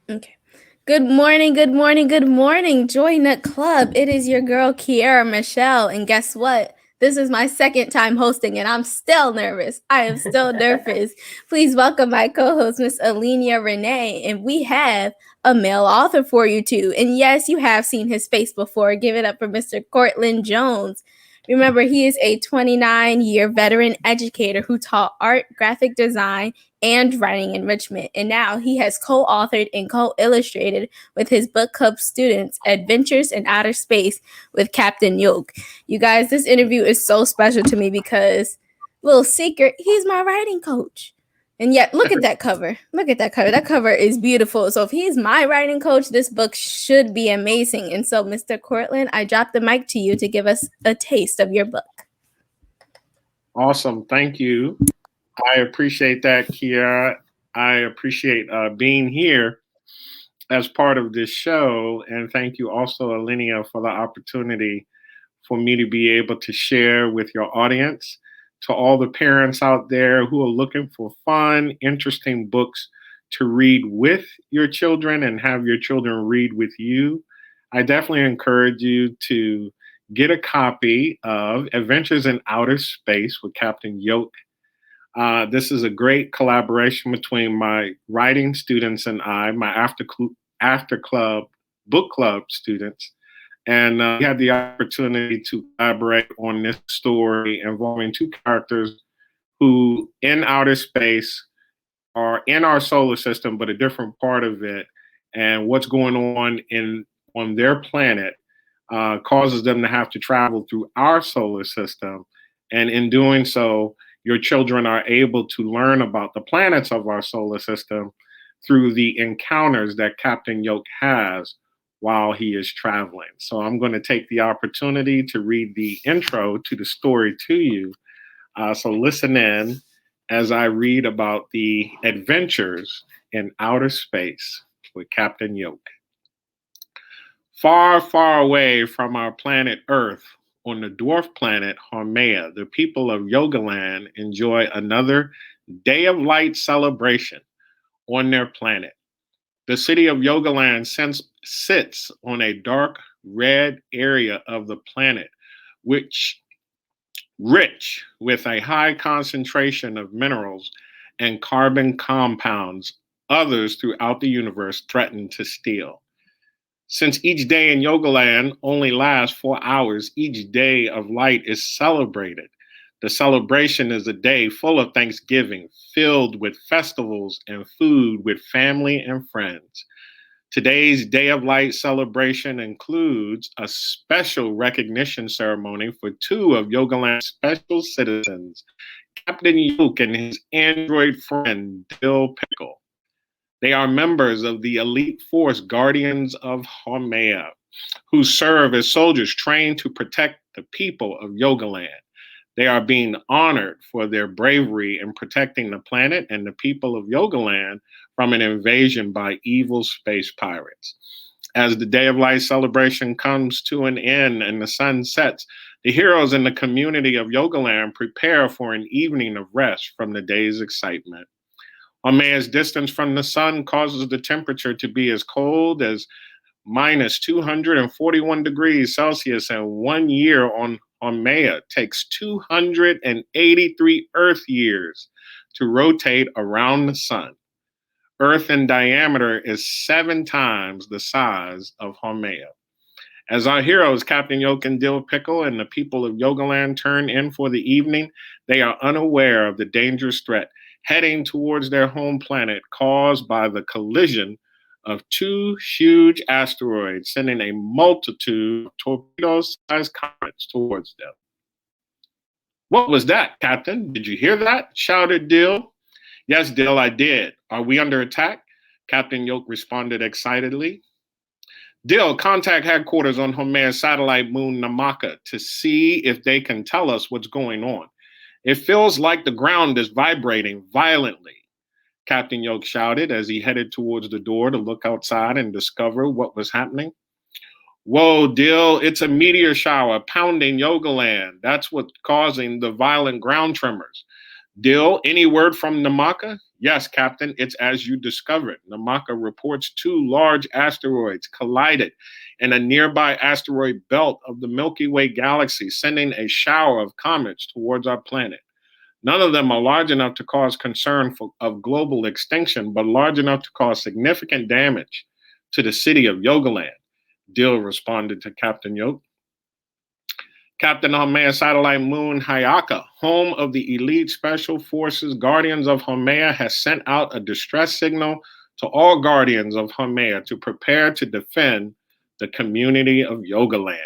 Okay. Good morning, good morning, good morning, Joy Nook Club. It is your girl, Kiara Michelle. And guess what? This is my second time hosting, and I'm still nervous. I am still nervous. Please welcome my co host, Miss Alenia Renee. And we have a male author for you, too. And yes, you have seen his face before. Give it up for Mr. Cortland Jones. Remember, he is a 29-year veteran educator who taught art, graphic design, and writing enrichment. And now he has co authored and co illustrated with his book club students Adventures in Outer Space with Captain Yolk. You guys, this interview is so special to me because, little secret, he's my writing coach. And yet, look at that cover. Look at that cover. That cover is beautiful. So, if he's my writing coach, this book should be amazing. And so, Mr. Cortland, I dropped the mic to you to give us a taste of your book. Awesome. Thank you. I appreciate that, Kiara. I appreciate being here as part of this show. And thank you also, Alenia, for the opportunity for me to be able to share with your audience. To all the parents out there who are looking for fun, interesting books to read with your children and have your children read with you, I definitely encourage you to get a copy of Adventures in Outer Space with Captain Yolk. This is a great collaboration between my writing students and I, my after club book club students. And we had the opportunity to collaborate on this story involving two characters who, in outer space, are in our solar system, but a different part of it. And what's going on their planet causes them to have to travel through our solar system. And in doing so, your children are able to learn about the planets of our solar system through the encounters that Captain Yolk has while he is traveling. So I'm going to take the opportunity to read the intro to the story to you. So listen in as I read about the adventures in outer space with Captain Yolk. Far, far away from our planet Earth, on the dwarf planet Haumea, the people of Yogaland enjoy another Day of Light celebration on their planet. The city of Yogaland sits on a dark red area of the planet, which rich with a high concentration of minerals and carbon compounds others throughout the universe threaten to steal. Since each day in Yogaland only lasts 4 hours, each day of light is celebrated. The celebration is a day full of Thanksgiving, filled with festivals and food with family and friends. Today's Day of Light celebration includes a special recognition ceremony for two of Yogaland's special citizens, Captain Yolk and his android friend, Dill Pickle. They are members of the elite force Guardians of Haumea, who serve as soldiers trained to protect the people of Yogaland. They are being honored for their bravery in protecting the planet and the people of Yogaland from an invasion by evil space pirates. As the Day of Light celebration comes to an end and the sun sets, the heroes in the community of Yogaland prepare for an evening of rest from the day's excitement. Haumea's distance from the sun causes the temperature to be as cold as minus 241 degrees Celsius, and 1 year on Haumea takes 283 Earth years to rotate around the sun. Earth in diameter is 7 times the size of Haumea. As our heroes, Captain Yolk and Dill Pickle, and the people of Yogaland turn in for the evening, they are unaware of the dangerous threat heading towards their home planet caused by the collision of two huge asteroids, sending a multitude of torpedo-sized comets towards them. "What was that, Captain? Did you hear that?" shouted Dill. "Yes, Dill, I did. Are we under attack?" Captain Yolk responded excitedly. "Dill, contact headquarters on Haumea's satellite moon Namaka to see if they can tell us what's going on. It feels like the ground is vibrating violently," Captain Yolk shouted as he headed towards the door to look outside and discover what was happening. "Whoa, Dill, it's a meteor shower pounding Yogaland. That's what's causing the violent ground tremors." Dill, any word from Namaka? Yes, Captain, it's as you discovered. Namaka reports two large asteroids collided in a nearby asteroid belt of the Milky Way galaxy, sending a shower of comets towards our planet. None of them are large enough to cause concern of global extinction, but large enough to cause significant damage to the city of Yogaland. Dill responded to Captain Yolk. Captain Haumea satellite moon Hayaka, home of the elite special forces Guardians of Haumea, has sent out a distress signal to all Guardians of Haumea to prepare to defend the community of Yogaland.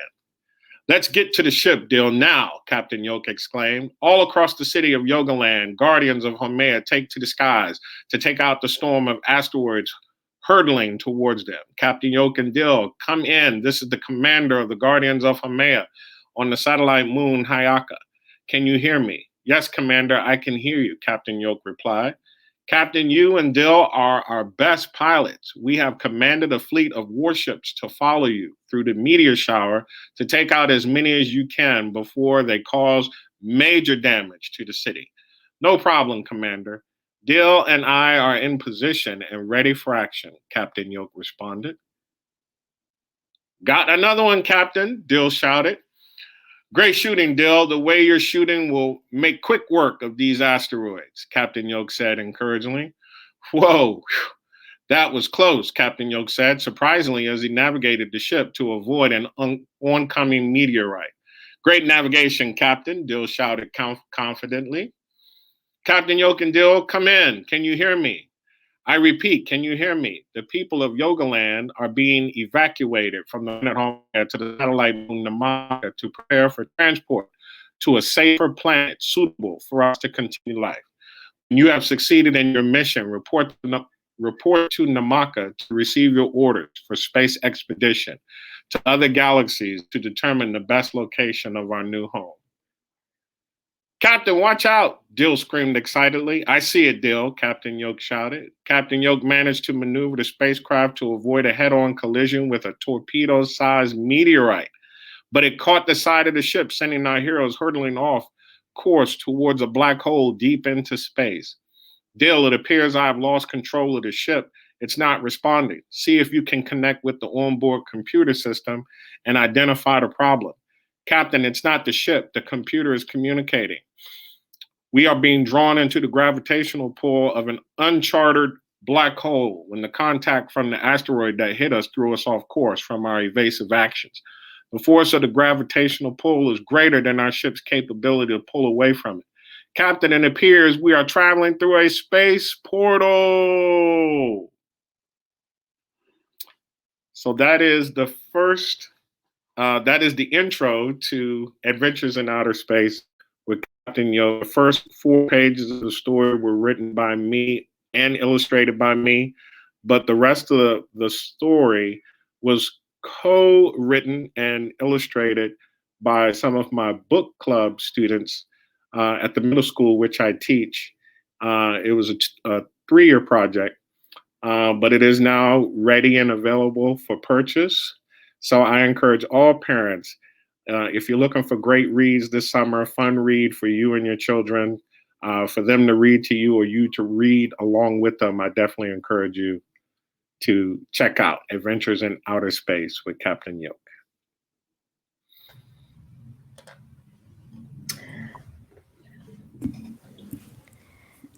Let's get to the ship, Dill, now, Captain Yolk exclaimed. All across the city of Yogaland, Guardians of Haumea take to the skies to take out the storm of asteroids hurtling towards them. Captain Yolk and Dill, come in. This is the commander of the Guardians of Haumea on the satellite moon Hayaka. Can you hear me? Yes, Commander, I can hear you, Captain Yolk replied. Captain, you and Dill are our best pilots. We have commanded a fleet of warships to follow you through the meteor shower to take out as many as you can before they cause major damage to the city. No problem, Commander. Dill and I are in position and ready for action, Captain Yolk responded. Got another one, Captain, Dill shouted. Great shooting, Dill. The way you're shooting will make quick work of these asteroids, Captain Yolk said encouragingly. Whoa, that was close, Captain Yolk said, surprisingly as he navigated the ship to avoid an oncoming meteorite. Great navigation, Captain, Dill shouted confidently. Captain Yolk and Dill, come in. Can you hear me? I repeat, can you hear me? The people of Yogaland are being evacuated from the planet Haumea to the satellite moon Namaka to prepare for transport to a safer planet suitable for us to continue life. When you have succeeded in your mission, report to Namaka to receive your orders for space expedition to other galaxies to determine the best location of our new home. Captain, watch out, Dill screamed excitedly. I see it, Dill, Captain Yolk shouted. Captain Yolk managed to maneuver the spacecraft to avoid a head-on collision with a torpedo-sized meteorite, but it caught the side of the ship, sending our heroes hurtling off course towards a black hole deep into space. Dill, it appears I have lost control of the ship. It's not responding. See if you can connect with the onboard computer system and identify the problem. Captain, it's not the ship. The computer is communicating. We are being drawn into the gravitational pull of an uncharted black hole when the contact from the asteroid that hit us threw us off course from our evasive actions. The force of the gravitational pull is greater than our ship's capability to pull away from it. Captain, it appears we are traveling through a space portal. So that is the intro to Adventures in Outer Space with Captain Yolk. The first 4 pages of the story were written by me and illustrated by me, but the rest of the story was co-written and illustrated by some of my book club students at the middle school, which I teach. It was a 3-year project, but it is now ready and available for purchase. So I encourage all parents, if you're looking for great reads this summer, a fun read for you and your children, for them to read to you or you to read along with them, I definitely encourage you to check out Adventures in Outer Space with Captain Yolk.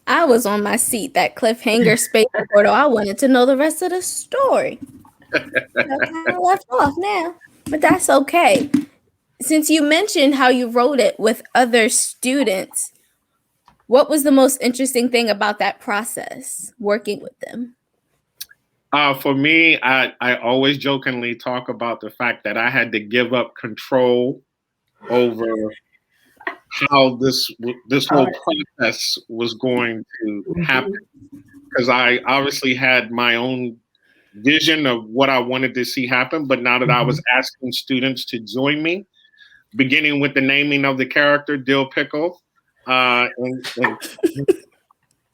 I was on my seat, that cliffhanger space portal. I wanted to know the rest of the story. I kind of left off now, but that's okay. Since you mentioned how you wrote it with other students, what was the most interesting thing about that process, working with them? For me, I always jokingly talk about the fact that I had to give up control over how this whole process was going to happen, because I obviously had my own vision of what I wanted to see happen, but now that I was asking students to join me, beginning with the naming of the character Dill Pickle.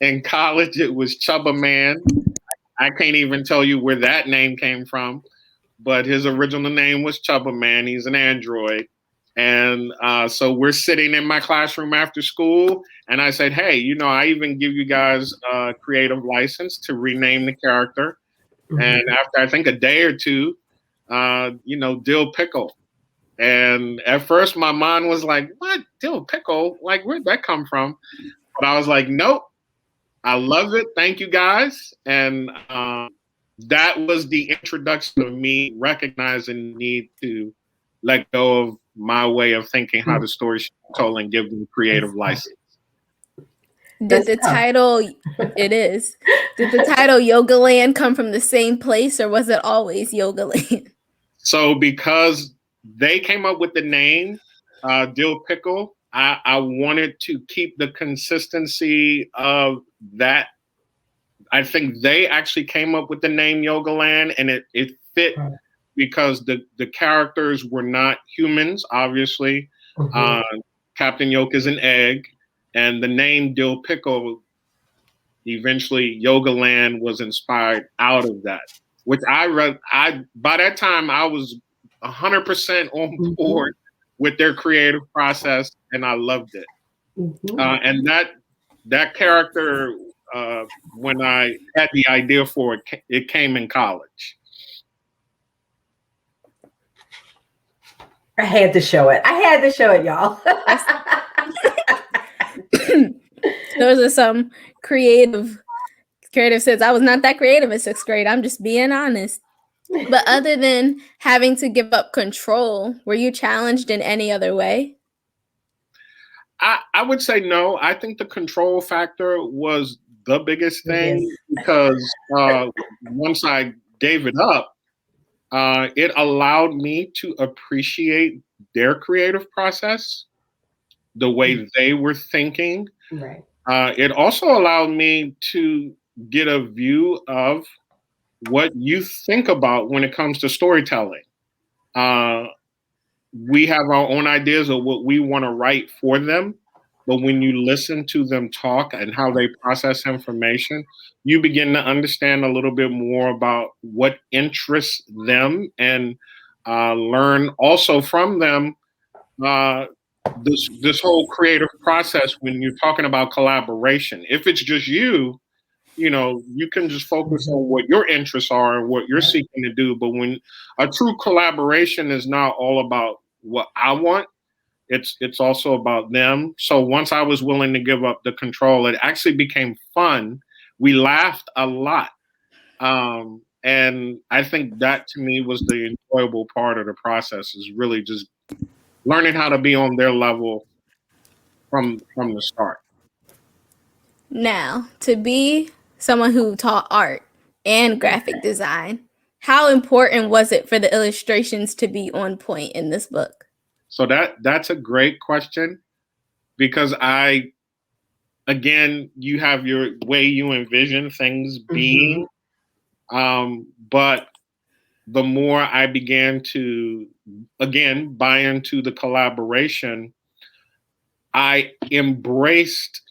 In college, it was Chubba Man. I can't even tell you where that name came from, but his original name was Chubba Man. He's an android. And so we're sitting in my classroom after school, and I said, hey, I even give you guys a creative license to rename the character. And after I think a day or two, Dill Pickle. And at first my mind was like, what? Dill Pickle? Like, where'd that come from? But I was like, nope, I love it. Thank you guys. And that was the introduction of me recognizing the need to let go of my way of thinking how the story should be told and give them creative license. Did the title, it is, did the title Yoga Land come from the same place, or was it always Yoga Land? So because they came up with the name Dill Pickle, I wanted to keep the consistency of that. I think they actually came up with the name Yoga Land, and it fit because the characters were not humans, obviously. Captain Yolk is an egg, and the name Dill Pickle, eventually Yoga Land was inspired out of that, which by that time I was 100% on board with their creative process, and I loved it. And that character, when I had the idea for it, it came in college. I had to show it. Y'all. Those are some creative sense. I was not that creative in 6th grade. I'm just being honest. But other than having to give up control, were you challenged in any other way? I would say no. I think the control factor was the biggest thing because once I gave it up, it allowed me to appreciate their creative process, the way they were thinking. Right. It also allowed me to get a view of what you think about when it comes to storytelling. We have our own ideas of what we want to write for them, but when you listen to them talk and how they process information, you begin to understand a little bit more about what interests them and learn also from them this whole creative process when you're talking about collaboration. If it's just you can just focus on what your interests are and what you're seeking to do. But when a true collaboration is not all about what I want, it's also about them. So once I was willing to give up the control, it actually became fun. We laughed a lot. And I think that to me was the enjoyable part of the process, is really just learning how to be on their level from the start. Now, to be someone who taught art and graphic design, how important was it for the illustrations to be on point in this book? So that's a great question, because again, you have your way you envision things being, but the more I began to, again, buy into the collaboration, I embraced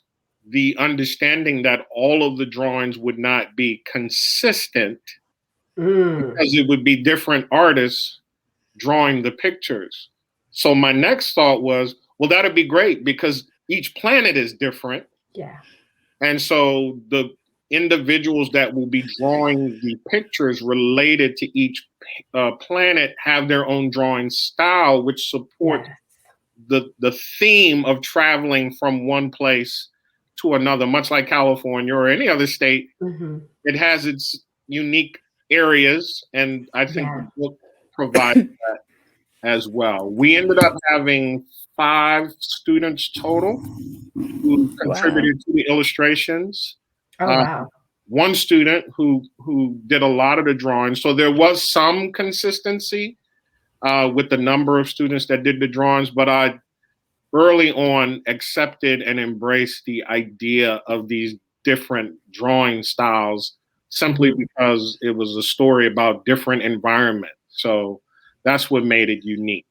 the understanding that all of the drawings would not be consistent because it would be different artists drawing the pictures. So my next thought was, well, that'd be great because each planet is different. Yeah. And so the individuals that will be drawing the pictures related to each planet have their own drawing style, which supports the theme of traveling from one place to another, much like California or any other state. It has its unique areas, and I think the book provides that as well. We ended up having 5 students total who contributed to the illustrations. One student who did a lot of the drawings. So there was some consistency with the number of students that did the drawings, but I early on accepted and embraced the idea of these different drawing styles simply because it was a story about different environments. So that's what made it unique.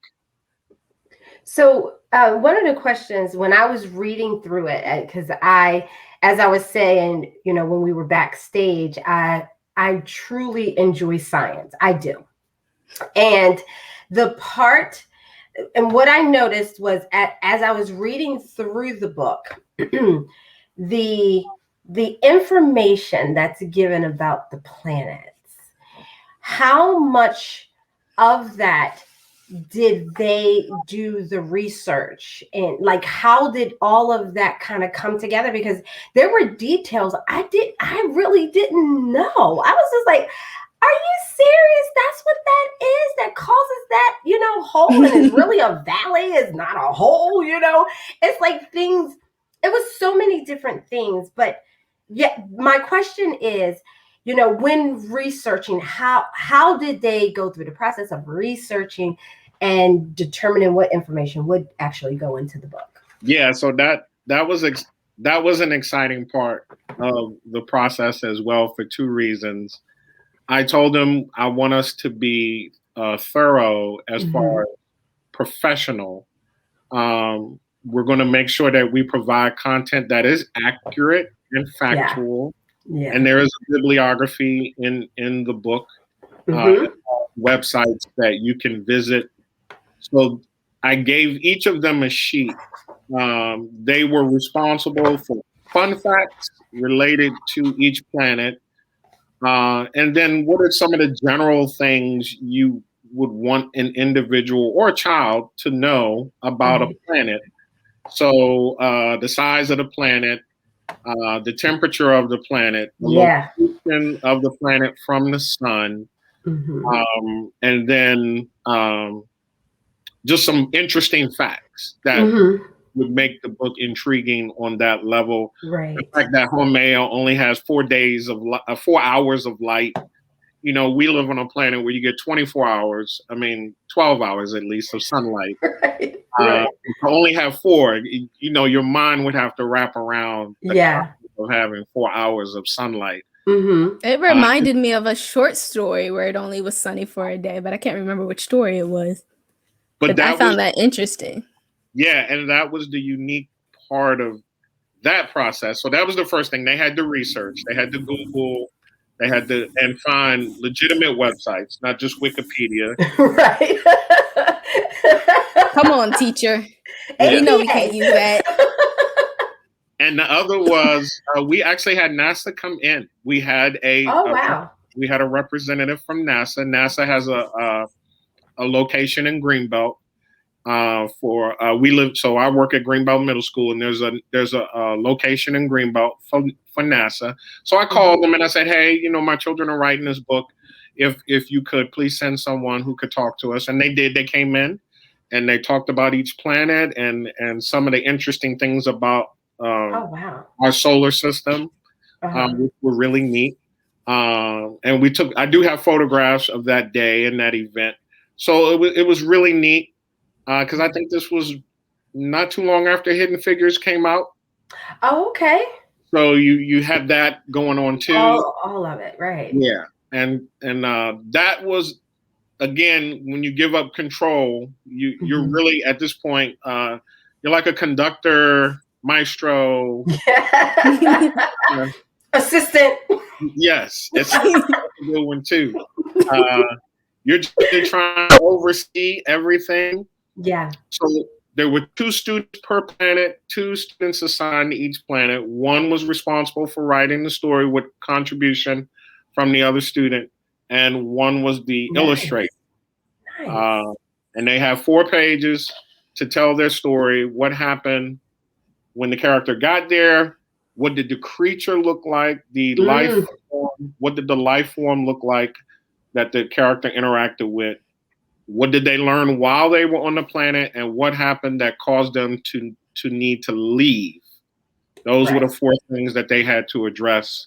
So one of the questions when I was reading through it, because as I was saying, when we were backstage, I truly enjoy science. I do. And the part and what I noticed was as I was reading through the book, the information that's given about the planets, how much of that did they do the research, and like how did all of that kind of come together? Because there were details I really didn't know. I was just like, are you serious? That's what that is that causes that, hole, and it's really a valley, it's not a hole, it's like things. It was so many different things. But yeah, my question is, when researching, how did they go through the process of researching and determining what information would actually go into the book? Yeah, so that was an exciting part of the process as well, for two reasons. I told them I want us to be thorough as far as professional. We're going to make sure that we provide content that is accurate and factual. Yeah. And there is a bibliography in the book, websites that you can visit. So I gave each of them a sheet. They were responsible for fun facts related to each planet. And then what are some of the general things you would want an individual or a child to know about a planet? So the size of the planet, the temperature of the planet, the location of the planet from the sun, and then just some interesting facts that would make the book intriguing on that level. Right. The fact that Haumea only has 4 hours of light. We live on a planet where you get 24 hours. 12 hours at least of sunlight. Right. You only have 4. Your mind would have to wrap around the concept of having 4 hours of sunlight. It reminded me of a short story where it only was sunny for a day, but I can't remember which story it was. But I found that interesting. Yeah, and that was the unique part of that process. So that was the first thing. They had to research. They had to Google. They had to find legitimate websites, not just Wikipedia. Right. Come on, teacher. You know we can't use that. And the other was we actually had NASA come in. We had we had a representative from NASA. NASA has a location in Greenbelt. So I work at Greenbelt Middle School, and there's a location in Greenbelt for NASA. So I called them and I said, hey, my children are writing this book. If you could please send someone who could talk to us. And they did. They came in and they talked about each planet and some of the interesting things about our solar system, which were really neat. And I do have photographs of that day and that event. So it was really neat. Because I think this was not too long after Hidden Figures came out. Oh, okay. So you had that going on too. All of it, right? Yeah, and that was, again, when you give up control, you're really at this point you're like a conductor, maestro, assistant. Yes, it's a good one too. You're trying to oversee everything. Yeah. So there were 2 students per planet, 2 students assigned to each planet. One was responsible for writing the story with contribution from the other student, and one was the illustrator. Nice. And they have 4 pages to tell their story. What happened when the character got there? What did the creature look like? The life form. What did the life form look like that the character interacted with? What did they learn while they were on the planet, and what happened that caused them to need to leave? Those were the 4 things that they had to address.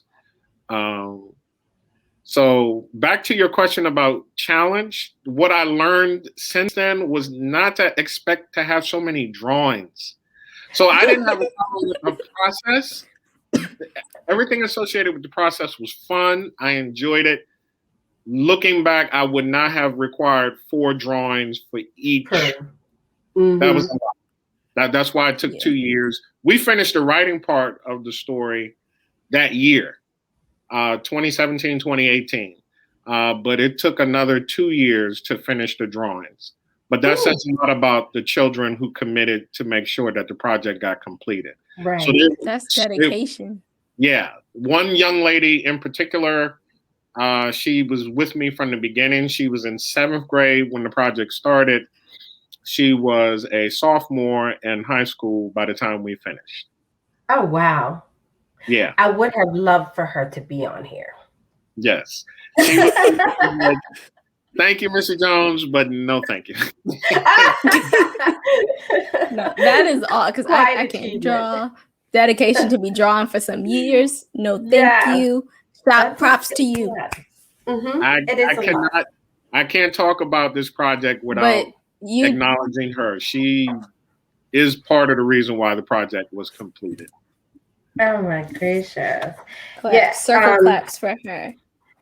So back to your question about challenge, what I learned since then was not to expect to have so many drawings. So I didn't have a problem with the process. Everything associated with the process was fun. I enjoyed it. Looking back, I would not have required 4 drawings for each. That was a lot. That's why it took 2 years. We finished the writing part of the story that year, 2017, 2018. But it took another 2 years to finish the drawings. But that says a lot about the children who committed to make sure that the project got completed. Right. So That's dedication. Yeah. One young lady in particular, she was with me from the beginning. She was in 7th grade when the project started. She was a sophomore in high school by the time we finished. Oh, wow. Yeah. I would have loved for her to be on here. Yes. She was like, thank you, Mr. Jones, but no thank you. No, that is all, because I can't draw. Dedication to be drawn for some years. No, thank you. Props to you. Mm-hmm. I can't talk about this project without acknowledging her. She is part of the reason why the project was completed. Oh my gracious. Circle claps for her.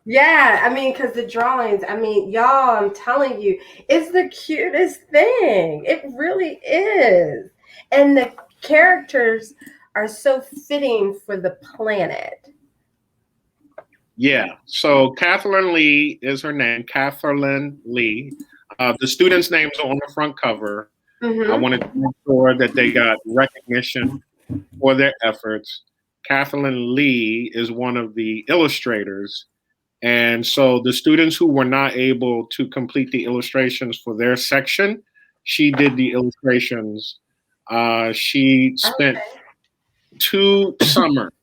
Yeah, I mean, because the drawings, I mean, y'all, I'm telling you, it's the cutest thing. It really is. And the characters are so fitting for the planet. Yeah. So Kathleen Lee is her name. Kathleen Lee. The students' names are on the front cover. Mm-hmm. I wanted to make sure that they got recognition for their efforts. Kathleen Lee is one of the illustrators. And so the students who were not able to complete the illustrations for their section, she did the illustrations. She spent 2 summers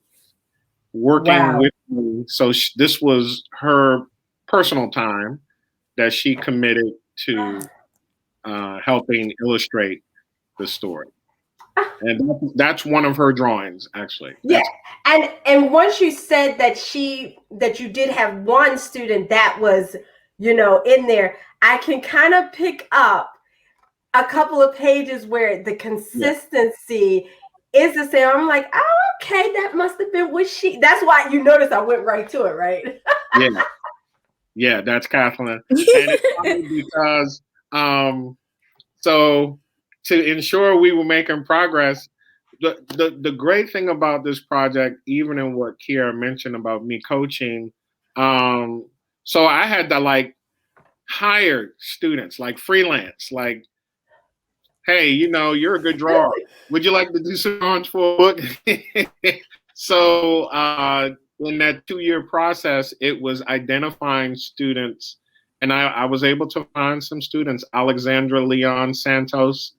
working with me. So this was her personal time that she committed to helping illustrate the story. And that's one of her drawings, actually. Yeah. And once you said that you did have one student that was, in there, I can kind of pick up a couple of pages where the consistency is the same. I'm like, oh, okay, that must have been what she. That's why you notice I went right to it, right? Yeah, that's Kathleen. And it's funny because so to ensure we were making progress, the great thing about this project, even in what Kiara mentioned about me coaching, so I had to hire students, freelance, hey, you're a good drawer. Would you like to do some drawings for a book? So in that 2-year process, it was identifying students, and I was able to find some students. Alexandra Leon Santos,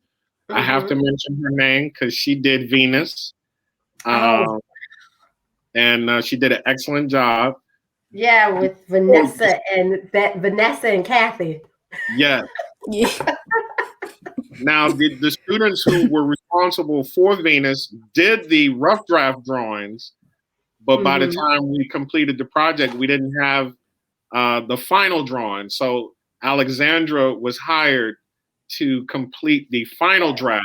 I have to mention her name because she did Venus, and she did an excellent job. Yeah, with Vanessa and Kathy. Yeah. Now, the students who were responsible for Venus did the rough draft drawings, but by the time we completed the project, we didn't have the final drawing. So Alexandra was hired to complete the final draft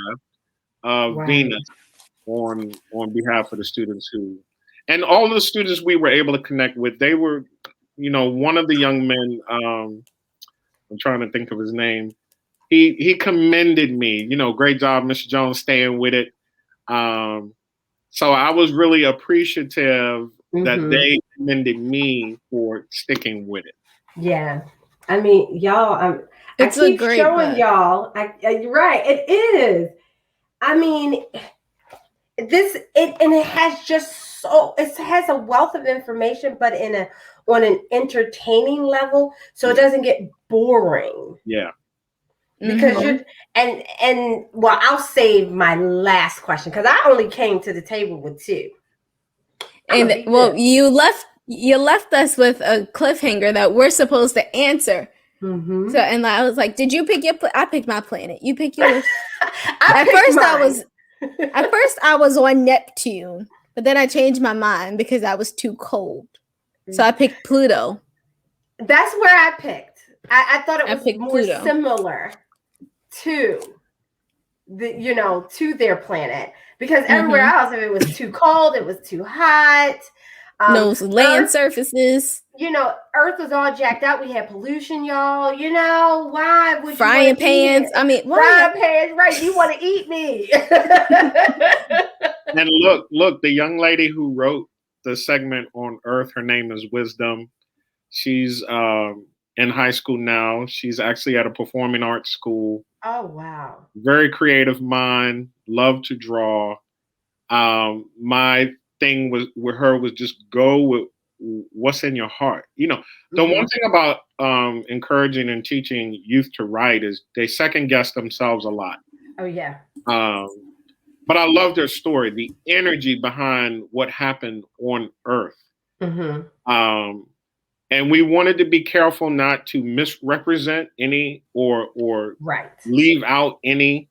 of Venus on behalf of the students and all the students we were able to connect with. They were, one of the young men, I'm trying to think of his name. He commended me, great job, Mr. Jones, staying with it. So I was really appreciative that they commended me for sticking with it. Yeah. I mean, y'all, I keep showing y'all. You're right. It is. I mean, it has a wealth of information, but on an entertaining level, so it doesn't get boring. Yeah. Because I'll save my last question because I only came to the table with 2. And you left us with a cliffhanger that we're supposed to answer. Mm-hmm. So I was like, did you pick your? I picked my planet. You pick yours. At first I was on Neptune, but then I changed my mind because I was too cold. So I picked Pluto. That's where I picked. I thought it was more Pluto. similar to to their planet, because everywhere else, if it was too cold, it was too hot. No land surfaces. Earth was all jacked out. We had pollution, y'all. Why would frying pans? I mean, frying pans, right? You want to eat me? And look, the young lady who wrote the segment on Earth, her name is Wisdom. She's in high school now. She's actually at a performing arts school. Oh, wow. Very creative mind, love to draw. My thing was with her was just go with what's in your heart. You know, the one thing about encouraging and teaching youth to write is they second guess themselves a lot. Oh, yeah. But I love their story, the energy behind what happened on Earth. And we wanted to be careful not to misrepresent any or Right. leave out any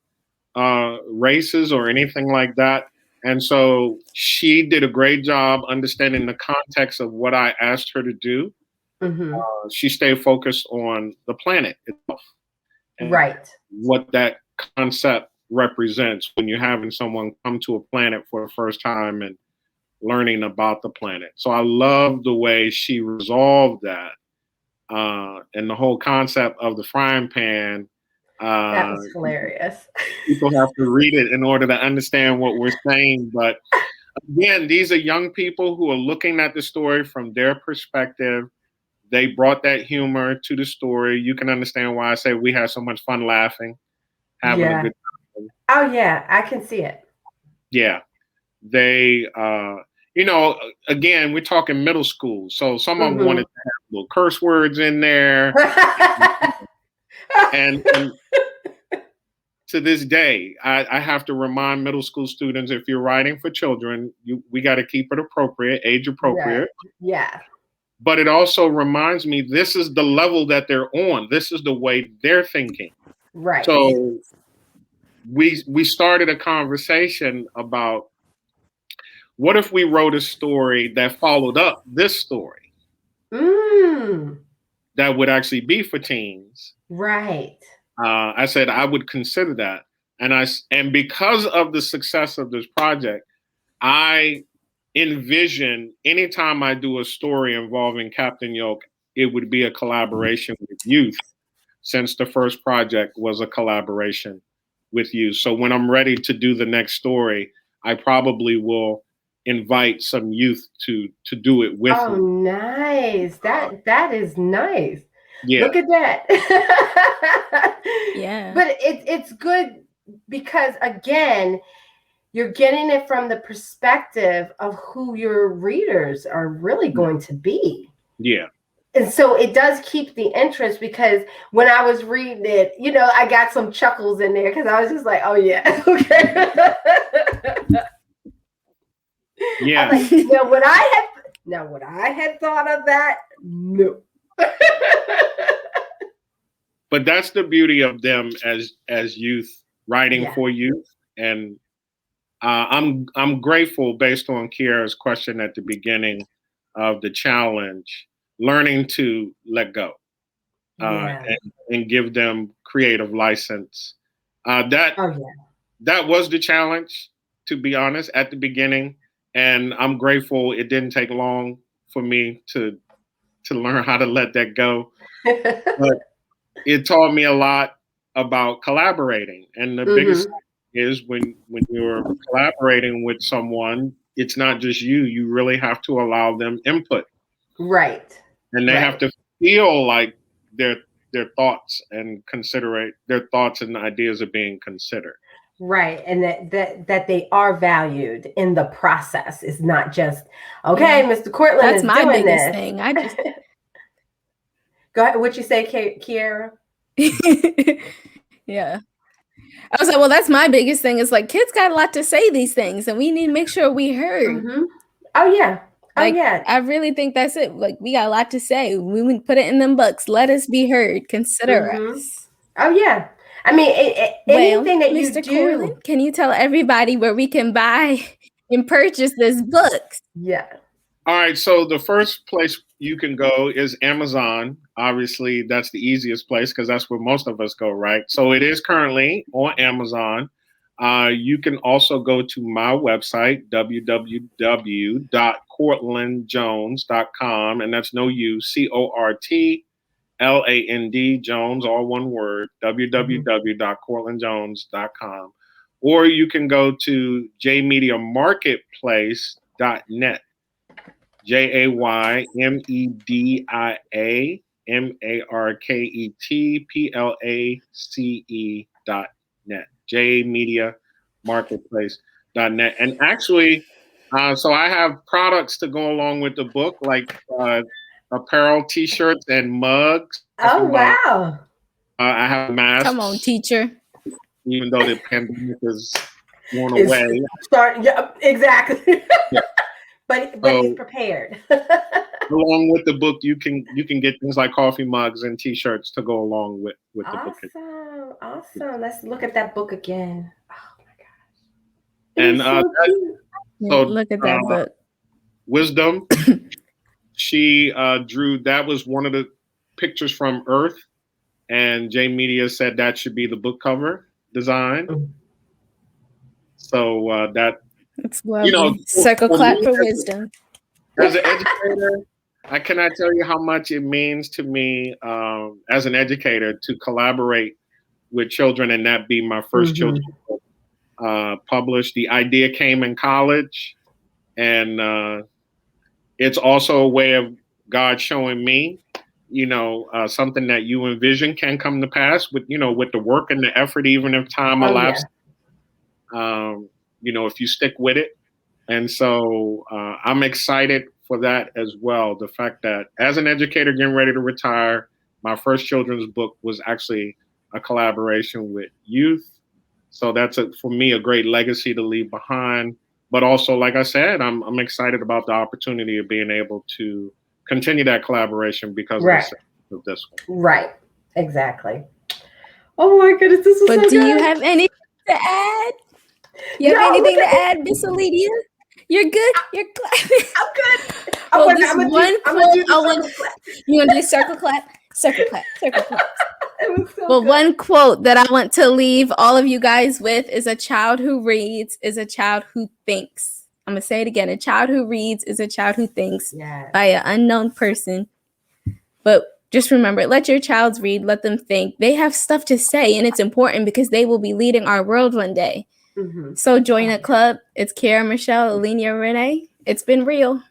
races or anything like that. And so she did a great job understanding the context of what I asked her to do. She stayed focused on the planet itself and Right. what that concept represents when you're having someone come to a planet for the first time and learning about the planet. So I love the way she resolved that and the whole concept of the frying pan. That was hilarious. People have to read it in order to understand what we're saying. But again, these are young people who are looking at the story from their perspective. They brought that humor to the story. You can understand why I say we had so much fun laughing, having a good time. Oh, yeah, I can see it. Yeah. They, you know, again, we're talking middle school. So some of them wanted to have little curse words in there. and to this day, I have to remind middle school students, if you're writing for children, we got to keep it appropriate, age appropriate. Right. Yeah. But it also reminds me, this is the level that they're on. This is the way they're thinking. Right. So we started a conversation about what if we wrote a story that followed up this story that would actually be for teens. Right. I said I would consider that, and because of the success of this project, I envision anytime I do a story involving Captain Yolk, it would be a collaboration with youth, since the first project was a collaboration with youth. So when I'm ready to do the next story, I probably will invite some youth to do it with me. Oh, nice. That is nice. Yeah. Look at that. Yeah. But it's good because, again, you're getting it from the perspective of who your readers are really going to be. Yeah. And so it does keep the interest, because when I was reading it, you know, I got some chuckles in there because I was just like, oh, yeah. Okay. Yeah. Like, now, what I had thought of that, no. But that's the beauty of them as youth, writing for youth. And I'm grateful, based on Kiara's question at the beginning of the challenge, learning to let go and give them creative license. That was the challenge, to be honest, at the beginning. And I'm grateful it didn't take long for me to learn how to let that go. But it taught me a lot about collaborating. And the biggest thing is when you're collaborating with someone, it's not just you. You really have to allow them input. Right. And they have to feel like their thoughts and their thoughts and ideas are being considered. Right. And that they are valued in the process. It's not just, okay, Mr. Cortland That's is my doing biggest this. thing. I just go ahead. What you say, Kiara? Yeah. I was like, well, that's my biggest thing. Is like, kids got a lot to say these things, and we need to make sure we heard. Oh, yeah. Like, I really think that's it. Like, we got a lot to say. We would put it in them books. Let us be heard. Consider us. Oh, yeah. I mean, anything that you Mr. do. Cortland, can you tell everybody where we can buy and purchase this book? Yeah. All right. So the first place you can go is Amazon. Obviously, that's the easiest place because that's where most of us go, right? So it is currently on Amazon. You can also go to my website, www.cortlandjones.com, and that's no U, CORTLAND, Jones, all one word, www.cortlandjones.com. Or you can go to jmediamarketplace.net, JAYMEDIA marketplace.net. J Media Marketplace.net. And actually, so I have products to go along with the book, like apparel, T-shirts, and mugs. Oh, wow. I have masks. Come on, teacher. Even though the pandemic is worn away. Yeah, exactly. Yeah. But he's prepared. Along with the book, you can get things like coffee mugs and T-shirts to go along with the book. Awesome. Let's look at that book again. Oh my gosh. And so look at that book. Wisdom. She drew, that was one of the pictures from Earth, and J Media said that should be the book cover design. So that's lovely. Circle clap for wisdom. As an educator, I cannot tell you how much it means to me as an educator to collaborate with children, and that be my first children's book published. The idea came in college, and it's also a way of God showing me, something that you envision can come to pass with the work and the effort, even if time elapses. If you stick with it. And so I'm excited for that as well. The fact that as an educator getting ready to retire, my first children's book was actually a collaboration with youth. So that's for me a great legacy to leave behind. But also, like I said, I'm excited about the opportunity of being able to continue that collaboration because of this one. Right. Exactly. Oh my goodness, this was so good. But do you have anything to add? You have anything to add, Miss Alidia? You're good. You're clapping. I'm good. Well, this one quote, you're gonna do circle clap, circle clap, circle clap. One quote that I want to leave all of you guys with is: a child who reads is a child who thinks. I'm gonna say it again: a child who reads is a child who thinks by an unknown person. But just remember, let your child read, let them think. They have stuff to say, and it's important because they will be leading our world one day. So join a club. It's Kiara, Michelle, Alenia, Renee. It's been real.